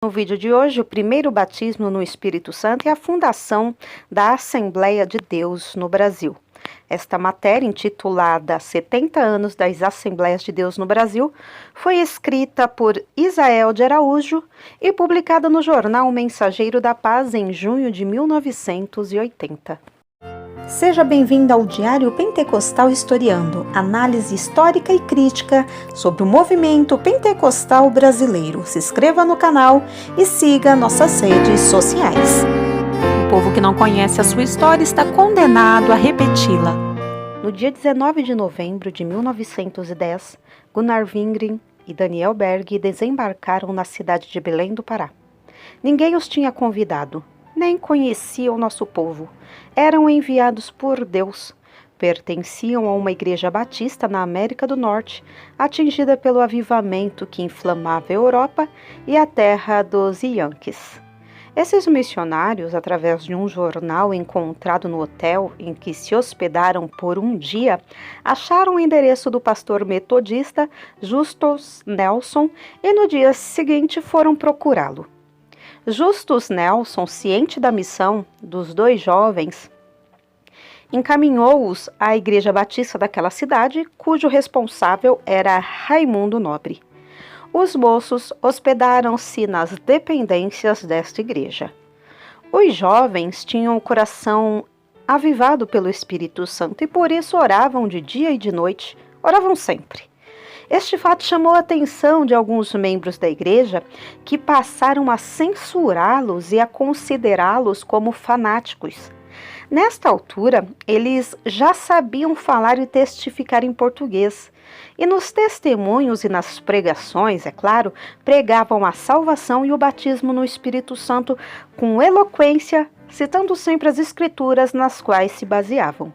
No vídeo de hoje, o primeiro batismo no Espírito Santo e a fundação da Assembleia de Deus no Brasil. Esta matéria, intitulada 70 anos das Assembleias de Deus no Brasil, foi escrita por Isael de Araújo e publicada no jornal Mensageiro da Paz em junho de 1980. Seja bem-vindo ao Diário Pentecostal Historiando, análise histórica e crítica sobre o movimento pentecostal brasileiro. Se inscreva no canal e siga nossas redes sociais. O povo que não conhece a sua história está condenado a repeti-la. No dia 19 de novembro de 1910, Gunnar Wingren e Daniel Berg desembarcaram na cidade de Belém do Pará. Ninguém os tinha convidado, nem conheciam o nosso povo. Eram enviados por Deus. Pertenciam a uma igreja batista na América do Norte, atingida pelo avivamento que inflamava a Europa e a terra dos Yankees. Esses missionários, através de um jornal encontrado no hotel em que se hospedaram por um dia, acharam o endereço do pastor metodista Justus Nelson e no dia seguinte foram procurá-lo. Justus Nelson, ciente da missão dos dois jovens, encaminhou-os à igreja batista daquela cidade, cujo responsável era Raimundo Nobre. Os moços hospedaram-se nas dependências desta igreja. Os jovens tinham o coração avivado pelo Espírito Santo e por isso oravam de dia e de noite, oravam sempre. Este fato chamou a atenção de alguns membros da igreja que passaram a censurá-los e a considerá-los como fanáticos. Nesta altura, eles já sabiam falar e testificar em português. E nos testemunhos e nas pregações, é claro, pregavam a salvação e o batismo no Espírito Santo com eloquência, citando sempre as escrituras nas quais se baseavam.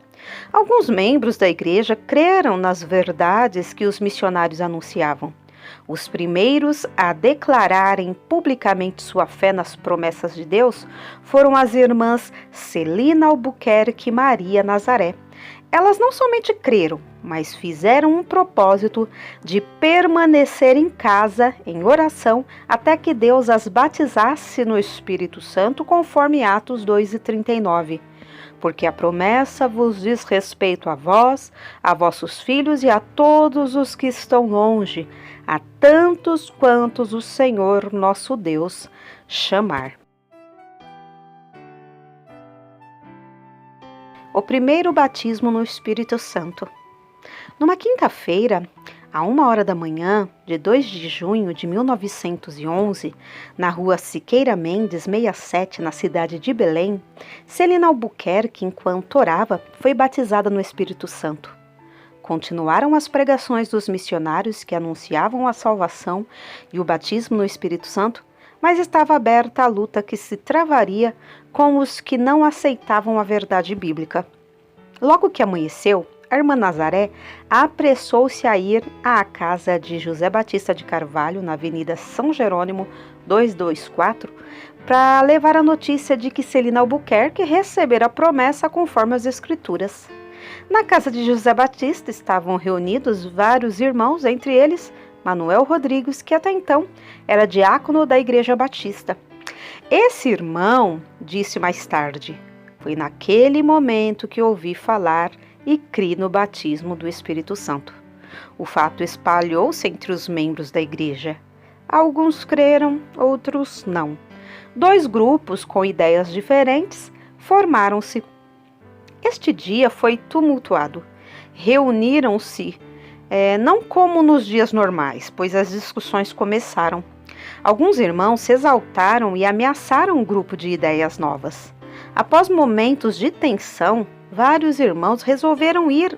Alguns membros da igreja creram nas verdades que os missionários anunciavam. Os primeiros a declararem publicamente sua fé nas promessas de Deus foram as irmãs Celina Albuquerque e Maria Nazaré. Elas não somente creram, mas fizeram um propósito de permanecer em casa, em oração, até que Deus as batizasse no Espírito Santo, conforme Atos 2:39. Porque a promessa vos diz respeito a vós, a vossos filhos e a todos os que estão longe, a tantos quantos o Senhor nosso Deus chamar. O primeiro batismo no Espírito Santo. Numa quinta-feira, à 1h da manhã, de 2 de junho de 1911, na rua Siqueira Mendes, 67, na cidade de Belém, Celina Albuquerque, enquanto orava, foi batizada no Espírito Santo. Continuaram as pregações dos missionários que anunciavam a salvação e o batismo no Espírito Santo, mas estava aberta a luta que se travaria com os que não aceitavam a verdade bíblica. Logo que amanheceu, a irmã Nazaré apressou-se a ir à casa de José Batista de Carvalho, na Avenida São Jerônimo 224, para levar a notícia de que Celina Albuquerque recebera a promessa conforme as Escrituras. Na casa de José Batista estavam reunidos vários irmãos, entre eles Manuel Rodrigues, que até então era diácono da Igreja Batista. Esse irmão disse mais tarde: "Foi naquele momento que ouvi falar e criei no batismo do Espírito Santo." O fato espalhou-se entre os membros da igreja. Alguns creram, outros não. Dois grupos com ideias diferentes formaram-se. Este dia foi tumultuado. Reuniram-se, não como nos dias normais, pois as discussões começaram. Alguns irmãos se exaltaram e ameaçaram um grupo de ideias novas. Após momentos de tensão, vários irmãos resolveram ir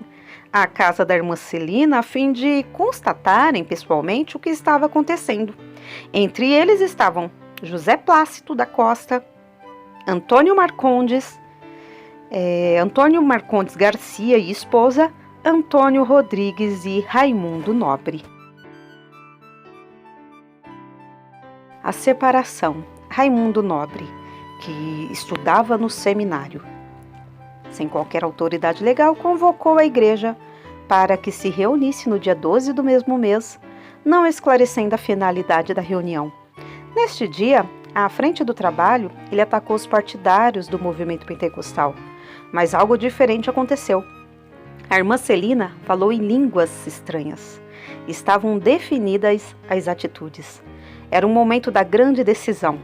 à casa da irmã Celina a fim de constatarem pessoalmente o que estava acontecendo. Entre eles estavam José Plácido da Costa, Antônio Marcondes Garcia e esposa, Antônio Rodrigues e Raimundo Nobre. A separação. Raimundo Nobre, que estudava no seminário, sem qualquer autoridade legal, convocou a igreja para que se reunisse no dia 12 do mesmo mês, não esclarecendo a finalidade da reunião. Neste dia, à frente do trabalho, ele atacou os partidários do movimento pentecostal. Mas algo diferente aconteceu. A irmã Celina falou em línguas estranhas. Estavam definidas as atitudes. Era um momento da grande decisão.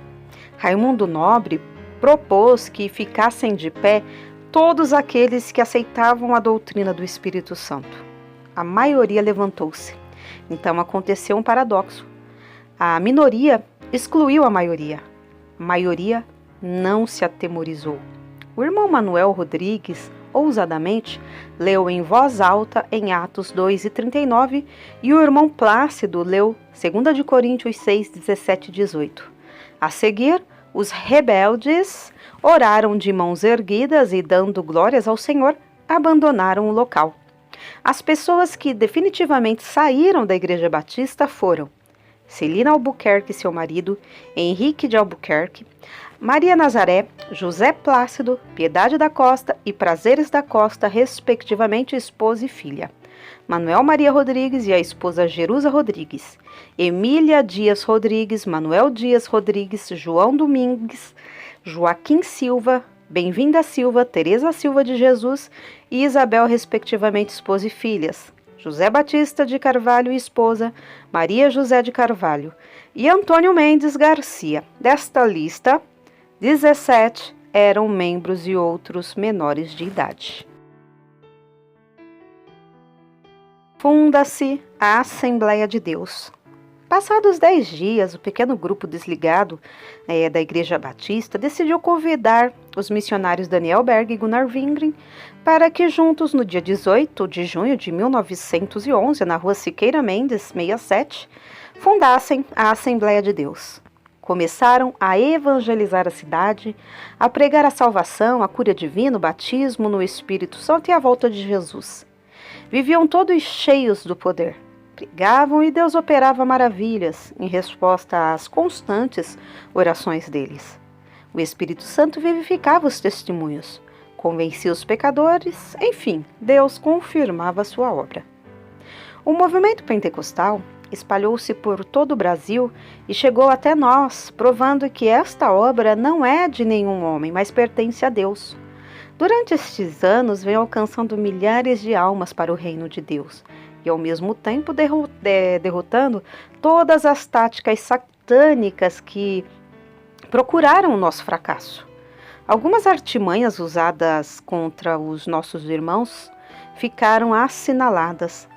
Raimundo Nobre propôs que ficassem de pé todos aqueles que aceitavam a doutrina do Espírito Santo. A maioria levantou-se. Então aconteceu um paradoxo. A minoria excluiu a maioria. A maioria não se atemorizou. O irmão Manuel Rodrigues, ousadamente, leu em voz alta em Atos 2:39 e o irmão Plácido leu 2 de Coríntios 6, 17 e 18. A seguir, os rebeldes oraram de mãos erguidas e, dando glórias ao Senhor, abandonaram o local. As pessoas que definitivamente saíram da Igreja Batista foram Celina Albuquerque e seu marido, Henrique de Albuquerque, Maria Nazaré, José Plácido, Piedade da Costa e Prazeres da Costa, respectivamente esposa e filha, Manuel Maria Rodrigues e a esposa Jerusa Rodrigues, Emília Dias Rodrigues, Manuel Dias Rodrigues, João Domingues, Joaquim Silva, Bem-vinda Silva, Teresa Silva de Jesus e Isabel, respectivamente esposa e filhas, José Batista de Carvalho e esposa, Maria José de Carvalho, e Antônio Mendes Garcia. Desta lista, 17 eram membros e outros menores de idade. Funda-se a Assembleia de Deus. Passados 10 dias, o pequeno grupo desligado da Igreja Batista decidiu convidar os missionários Daniel Berg e Gunnar Wingren para que juntos, no dia 18 de junho de 1911, na rua Siqueira Mendes, 67, fundassem a Assembleia de Deus. Começaram a evangelizar a cidade, a pregar a salvação, a cura divina, o batismo no Espírito Santo e a volta de Jesus. Viviam todos cheios do poder. Pregavam e Deus operava maravilhas em resposta às constantes orações deles. O Espírito Santo vivificava os testemunhos, convencia os pecadores, enfim, Deus confirmava sua obra. O movimento pentecostal espalhou-se por todo o Brasil e chegou até nós, provando que esta obra não é de nenhum homem, mas pertence a Deus. Durante estes anos, vem alcançando milhares de almas para o reino de Deus, e ao mesmo tempo derrotando todas as táticas satânicas que procuraram o nosso fracasso. Algumas artimanhas usadas contra os nossos irmãos ficaram assinaladas.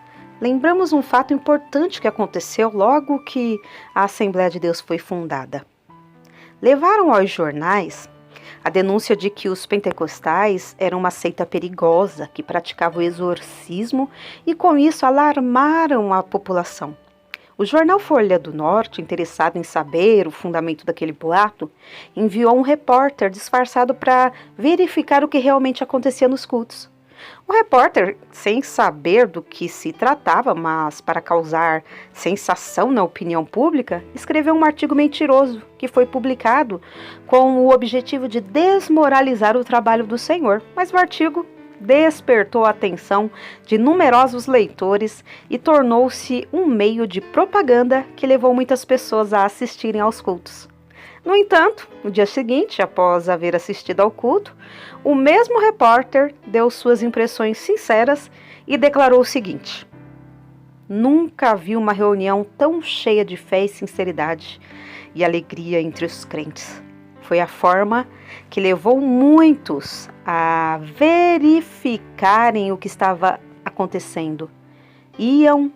Lembramos um fato importante que aconteceu logo que a Assembleia de Deus foi fundada. Levaram aos jornais a denúncia de que os pentecostais eram uma seita perigosa que praticava o exorcismo e com isso alarmaram a população. O jornal Folha do Norte, interessado em saber o fundamento daquele boato, enviou um repórter disfarçado para verificar o que realmente acontecia nos cultos. O repórter, sem saber do que se tratava, mas para causar sensação na opinião pública, escreveu um artigo mentiroso que foi publicado com o objetivo de desmoralizar o trabalho do Senhor. Mas o artigo despertou a atenção de numerosos leitores e tornou-se um meio de propaganda que levou muitas pessoas a assistirem aos cultos. No entanto, no dia seguinte, após haver assistido ao culto, o mesmo repórter deu suas impressões sinceras e declarou o seguinte: "Nunca vi uma reunião tão cheia de fé e sinceridade e alegria entre os crentes. Foi a forma que levou muitos a verificarem o que estava acontecendo. Iam,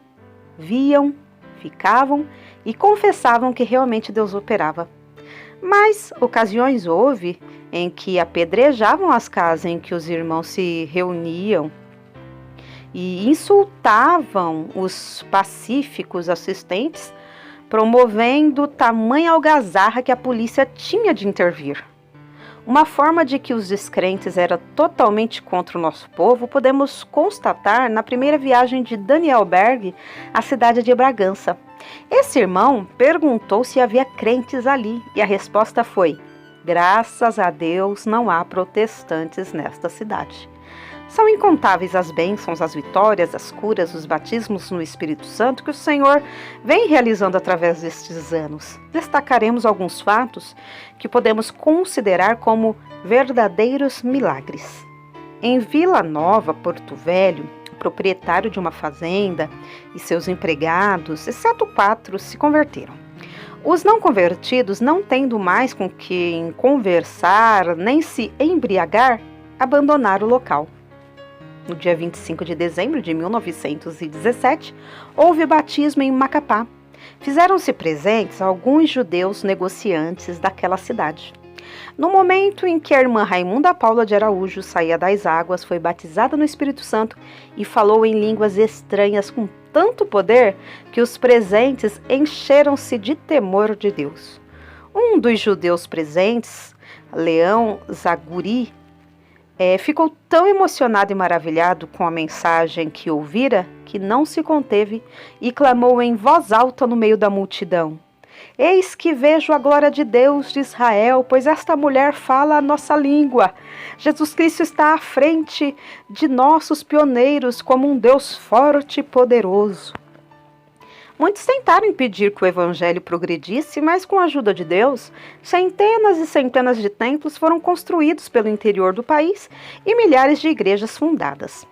viam, ficavam e confessavam que realmente Deus operava. Mas ocasiões houve em que apedrejavam as casas em que os irmãos se reuniam e insultavam os pacíficos assistentes, promovendo tamanha algazarra que a polícia tinha de intervir. Uma forma de que os descrentes eram totalmente contra o nosso povo podemos constatar na primeira viagem de Daniel Berg à cidade de Bragança. Esse irmão perguntou se havia crentes ali e a resposta foi: graças a Deus não há protestantes nesta cidade. São incontáveis as bênçãos, as vitórias, as curas, os batismos no Espírito Santo que o Senhor vem realizando através destes anos. Destacaremos alguns fatos que podemos considerar como verdadeiros milagres. Em Vila Nova, Porto Velho, o proprietário de uma fazenda e seus empregados, exceto 4, se converteram. Os não convertidos, não tendo mais com quem conversar nem se embriagar, abandonaram o local. No dia 25 de dezembro de 1917, houve batismo em Macapá. Fizeram-se presentes alguns judeus negociantes daquela cidade. No momento em que a irmã Raimunda Paula de Araújo saía das águas, foi batizada no Espírito Santo e falou em línguas estranhas com tanto poder que os presentes encheram-se de temor de Deus. Um dos judeus presentes, Leão Zaguri, ficou tão emocionado e maravilhado com a mensagem que ouvira que não se conteve e clamou em voz alta no meio da multidão: Eis que vejo a glória de Deus de Israel, pois esta mulher fala a nossa língua. Jesus Cristo está à frente de nossos pioneiros como um Deus forte e poderoso. Muitos tentaram impedir que o evangelho progredisse, mas com a ajuda de Deus, centenas e centenas de templos foram construídos pelo interior do país e milhares de igrejas fundadas.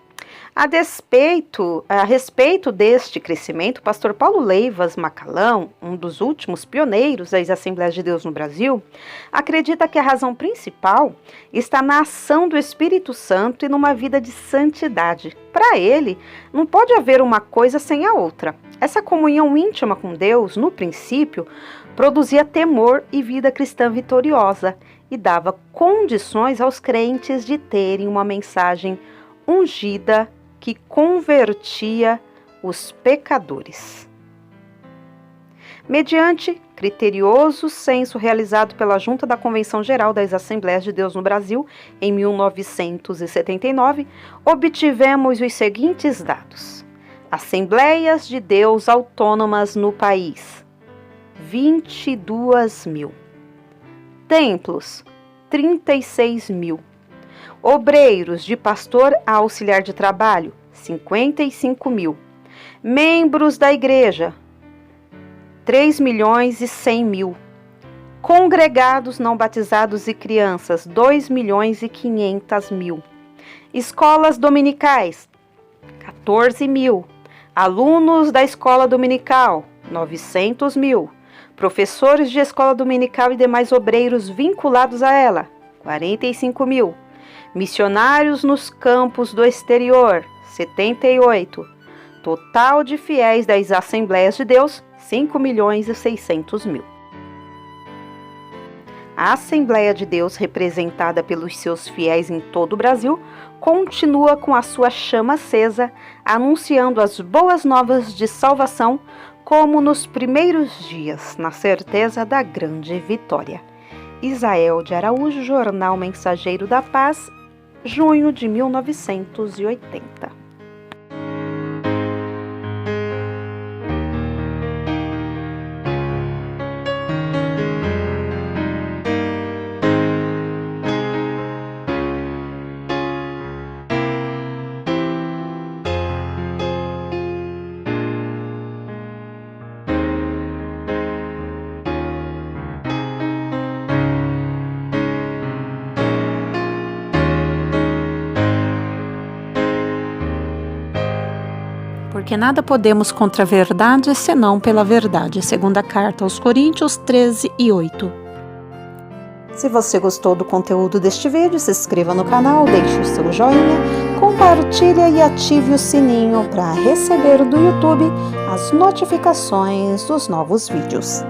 A respeito deste crescimento, o pastor Paulo Leivas Macalão, um dos últimos pioneiros das Assembleias de Deus no Brasil, acredita que a razão principal está na ação do Espírito Santo e numa vida de santidade. Para ele, não pode haver uma coisa sem a outra. Essa comunhão íntima com Deus, no princípio, produzia temor e vida cristã vitoriosa e dava condições aos crentes de terem uma mensagem ungida que convertia os pecadores. Mediante criterioso censo realizado pela Junta da Convenção Geral das Assembleias de Deus no Brasil, em 1979, obtivemos os seguintes dados: Assembleias de Deus autônomas no país, 22 mil. Templos, 36 mil. Obreiros de pastor a auxiliar de trabalho, 55 mil. Membros da igreja, 3 milhões e 100 mil. Congregados não batizados e crianças, 2 milhões e 500 mil. Escolas dominicais, 14 mil. Alunos da escola dominical, 900 mil. Professores de escola dominical e demais obreiros vinculados a ela, 45 mil. Missionários nos campos do exterior, 78. Total de fiéis das Assembleias de Deus, 5 milhões e 600 mil. A Assembleia de Deus, representada pelos seus fiéis em todo o Brasil, continua com a sua chama acesa, anunciando as boas novas de salvação, como nos primeiros dias, na certeza da grande vitória. Isael de Araújo, Jornal Mensageiro da Paz, junho de 1980. Porque nada podemos contra a verdade, senão pela verdade. Segunda carta aos Coríntios 13:8. Se você gostou do conteúdo deste vídeo, se inscreva no canal, deixe o seu joinha, compartilhe e ative o sininho para receber do YouTube as notificações dos novos vídeos.